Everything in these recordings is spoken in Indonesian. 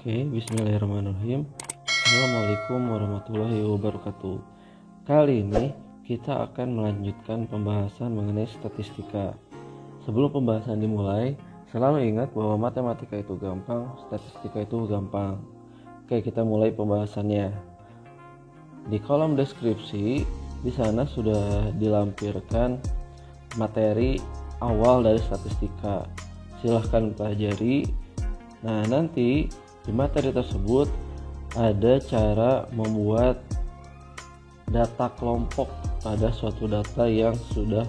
Bismillahirrahmanirrahim. Assalamualaikum warahmatullahi wabarakatuh. Kali ini kita akan melanjutkan pembahasan mengenai statistika. Sebelum pembahasan dimulai, selalu ingat bahwa matematika itu gampang, statistika itu gampang. Kita mulai pembahasannya. Di kolom deskripsi, di sana sudah dilampirkan materi awal dari statistika. Silahkan pelajari. Nah, nanti di materi tersebut ada cara membuat data kelompok pada suatu data yang sudah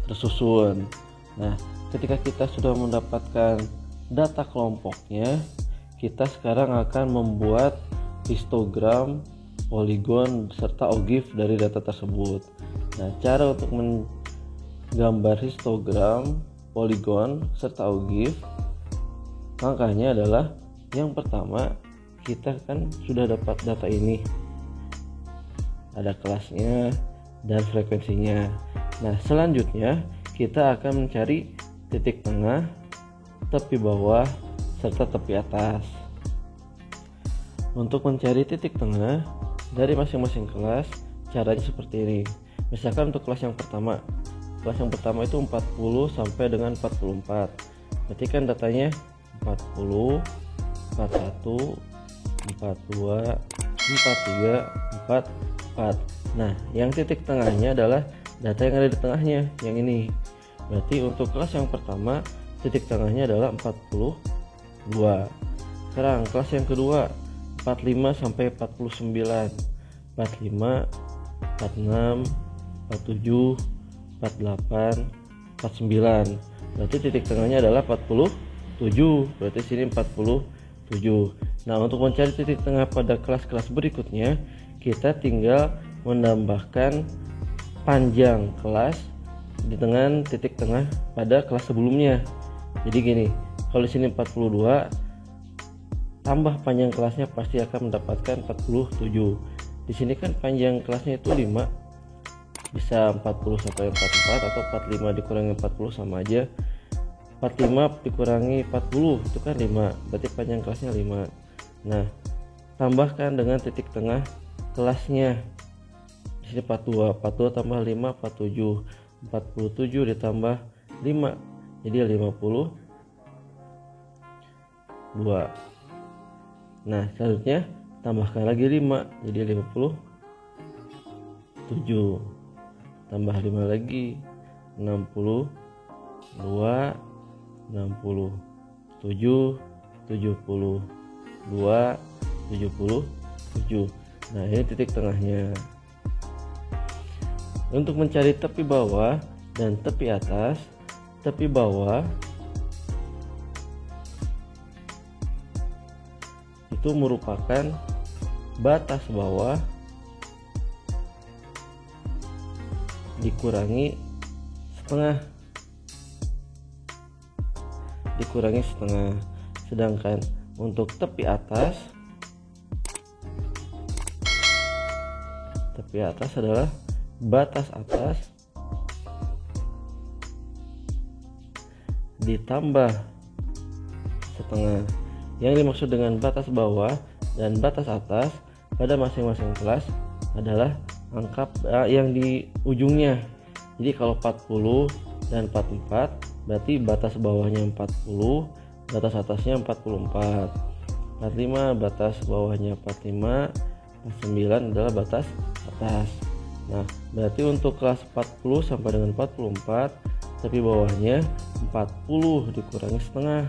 tersusun. Nah, ketika kita sudah mendapatkan data kelompoknya, kita sekarang akan membuat histogram, poligon, serta ogive dari data tersebut. Nah, cara untuk menggambar histogram, poligon, serta ogive, langkahnya adalah yang pertama, kita kan sudah dapat data ini, ada kelasnya dan frekuensinya. Nah, selanjutnya kita akan mencari titik tengah, tepi bawah, serta tepi atas. Untuk mencari titik tengah dari masing-masing kelas, caranya seperti ini. Misalkan untuk kelas yang pertama itu 40 sampai dengan 44. Berarti kan datanya 40, 41, 42, 43, 44. Nah, yang titik tengahnya adalah data yang ada di tengahnya, yang ini. Berarti untuk kelas yang pertama, titik tengahnya adalah 42. Sekarang kelas yang kedua, 45 sampai 49. 45, 46, 47, 48, 49. Berarti titik tengahnya adalah 47. Berarti sini 47. Nah, untuk mencari titik tengah pada kelas-kelas berikutnya, kita tinggal menambahkan panjang kelas dengan titik tengah pada kelas sebelumnya. Jadi gini, kalau di sini 42, tambah panjang kelasnya pasti akan mendapatkan 47. Di sini kan panjang kelasnya itu 5. Bisa 40 sampai 44 atau 45 dikurangi 40 sama aja. 45 dikurangi 40 itu kan 5, berarti panjang kelasnya 5. Nah, tambahkan dengan titik tengah kelasnya. Di sini 42 tambah 5 47. 47 ditambah 5 jadi 52. Nah, selanjutnya tambahkan lagi 5 jadi 57. Tambah 5 lagi 62, 67, 72, 77. Nah, ini titik tengahnya. Untuk mencari tepi bawah dan tepi atas, tepi bawah itu merupakan batas bawah dikurangi setengah. Sedangkan untuk tepi atas adalah batas atas ditambah setengah. Yang dimaksud dengan batas bawah dan batas atas pada masing-masing kelas adalah angka yang di ujungnya. Jadi kalau 40 dan 44, berarti batas bawahnya 40, batas atasnya 44. 45 batas bawahnya 45, 49 adalah batas atas. Nah, berarti untuk kelas 40 sampai dengan 44, tepi bawahnya 40 dikurangi setengah,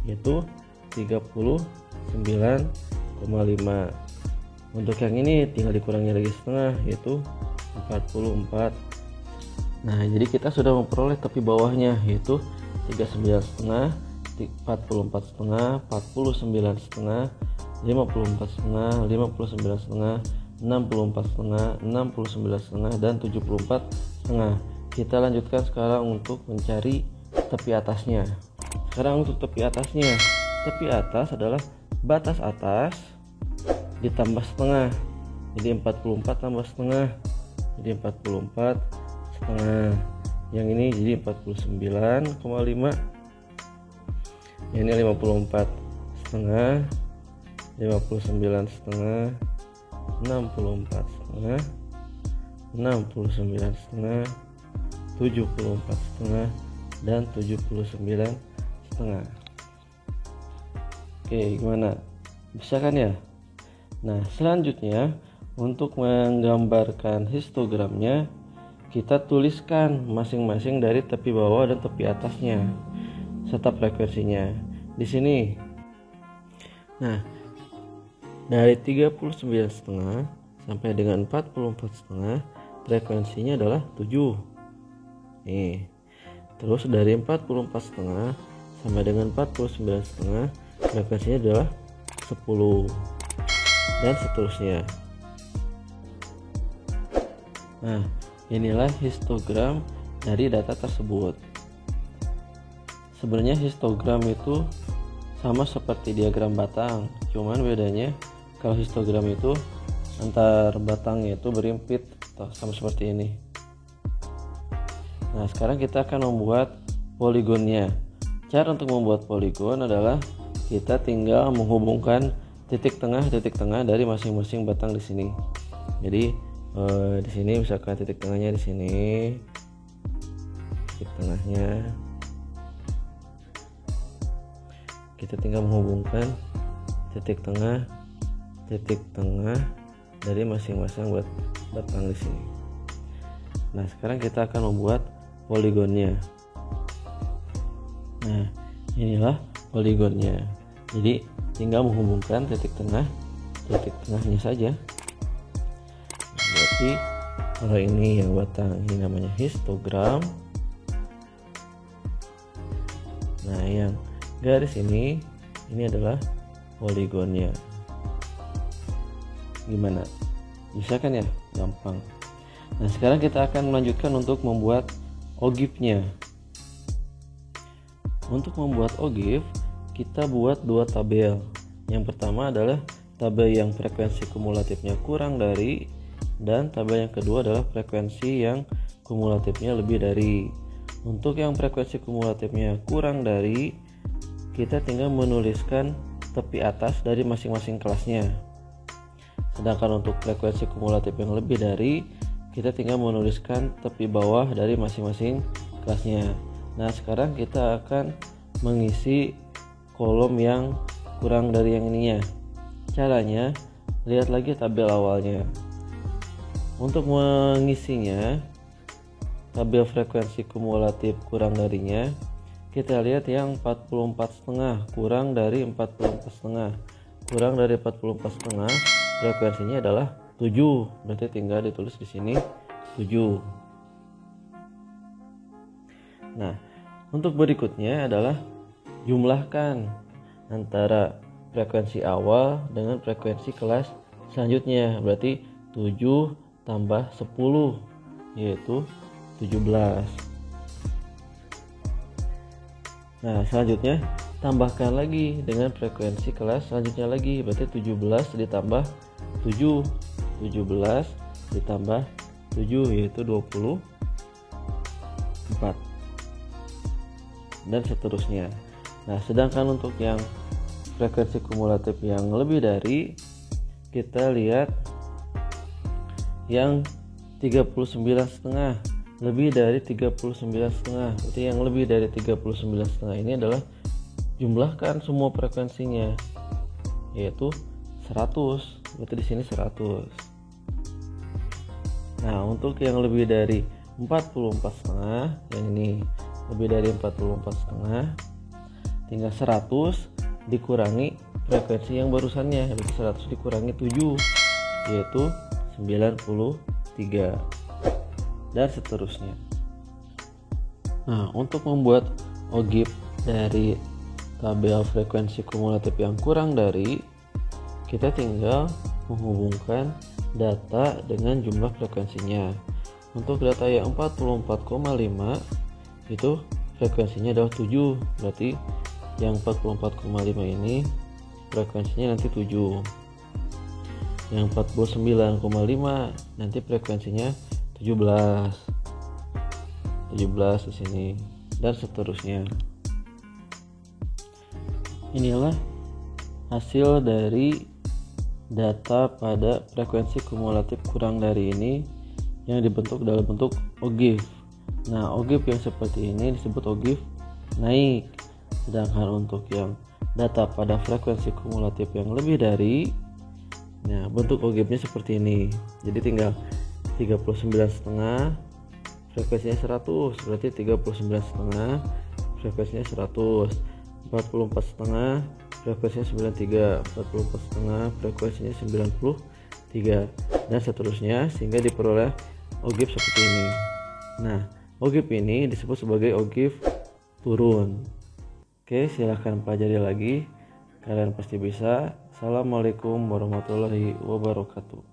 yaitu 39,5. Untuk yang ini tinggal dikurangi lagi setengah, yaitu 44. Nah, jadi kita sudah memperoleh tepi bawahnya, yaitu 39,5, 44,5, 49,5, 54,5, 59,5, 64,5, 69,5, dan 74,5. Kita lanjutkan sekarang untuk mencari tepi atasnya. Sekarang untuk tepi atasnya, tepi atas adalah batas atas ditambah setengah. Jadi 44 tambah setengah, jadi 44 setengah. Yang ini jadi 49,5. Yang ini 54 setengah, 59,5, 64,5, 69,5, 74,5, dan 79,5. Oke, gimana? Bisa kan ya? Nah, selanjutnya untuk menggambarkan histogramnya, kita tuliskan masing-masing dari tepi bawah dan tepi atasnya serta frekuensinya di sini. Nah, dari 39,5 sampai dengan 44,5 frekuensinya adalah 7. Nih. Terus dari 44,5 sampai dengan 49,5 frekuensinya adalah 10, dan seterusnya. Nah, inilah histogram dari data tersebut. Sebenarnya histogram itu sama seperti diagram batang, cuman bedanya kalau histogram itu antar batangnya itu berimpit sama seperti ini. Nah, sekarang kita akan membuat poligonnya. Cara untuk membuat poligon adalah kita tinggal menghubungkan titik tengah dari masing-masing batang di sini. Jadi di sini misalkan titik tengahnya di sini, titik tengahnya kita tinggal menghubungkan titik tengah dari masing-masing batang di sini. Nah, sekarang kita akan membuat poligonnya. Nah, inilah poligonnya. Jadi tinggal menghubungkan titik tengahnya saja. Berarti kalau ini yang batang, ini namanya histogram. Nah, yang garis ini adalah poligonnya. Gimana? Bisa kan ya? Gampang. Nah, sekarang kita akan melanjutkan untuk membuat ogifnya. Untuk membuat ogif, kita buat dua tabel. Yang pertama adalah tabel yang frekuensi kumulatifnya kurang dari, dan tabel yang kedua adalah frekuensi yang kumulatifnya lebih dari. Untuk yang frekuensi kumulatifnya kurang dari, kita tinggal menuliskan tepi atas dari masing-masing kelasnya. Sedangkan untuk frekuensi kumulatif yang lebih dari, kita tinggal menuliskan tepi bawah dari masing-masing kelasnya. Nah, sekarang kita akan mengisi kolom yang kurang dari yang ininya. Caranya, lihat lagi tabel awalnya. Untuk mengisinya, tabel frekuensi kumulatif kurang darinya, kita lihat yang 44,5 kurang dari 44,5. Kurang dari 44,5 frekuensinya adalah 7. Berarti tinggal ditulis di sini 7. Nah, untuk berikutnya adalah jumlahkan antara frekuensi awal dengan frekuensi kelas selanjutnya. Berarti 7 tambah 10 yaitu 17. Nah, selanjutnya tambahkan lagi dengan frekuensi kelas selanjutnya lagi. Berarti 17 ditambah 7. 17 ditambah 7 yaitu 24. Dan seterusnya. Nah, sedangkan untuk yang frekuensi kumulatif yang lebih dari, kita lihat yang 39,5, lebih dari 39,5. Berarti yang lebih dari 39,5 ini adalah jumlahkan semua frekuensinya yaitu 100. Berarti di sini 100. Nah, untuk yang lebih dari 44,5, yang ini lebih dari 44,5, tinggal 100 dikurangi frekuensi yang barusannya. Berarti 100 dikurangi 7 yaitu 93, dan seterusnya. Nah, untuk membuat ogif dari tabel frekuensi kumulatif yang kurang dari, kita tinggal menghubungkan data dengan jumlah frekuensinya. Untuk data yang 44,5 itu frekuensinya adalah 7. Berarti yang 44,5 ini frekuensinya nanti 7. Yang 49,5 nanti frekuensinya 17 di sini, dan seterusnya. Inilah hasil dari data pada frekuensi kumulatif kurang dari ini yang dibentuk dalam bentuk ogive. Nah, ogive yang seperti ini disebut ogive naik. Sedangkan untuk yang data pada frekuensi kumulatif yang lebih dari, nah bentuk ogive-nya seperti ini. Jadi tinggal 39,5 frekuensinya 100, berarti 39,5 frekuensinya 100, 44,5 frekuensinya 93, 44,5 frekuensinya 93, dan seterusnya sehingga diperoleh ogive seperti ini. Nah, ogive ini disebut sebagai ogive turun. Oke, silahkan pelajari lagi, kalian pasti bisa. Assalamualaikum warahmatullahi wabarakatuh.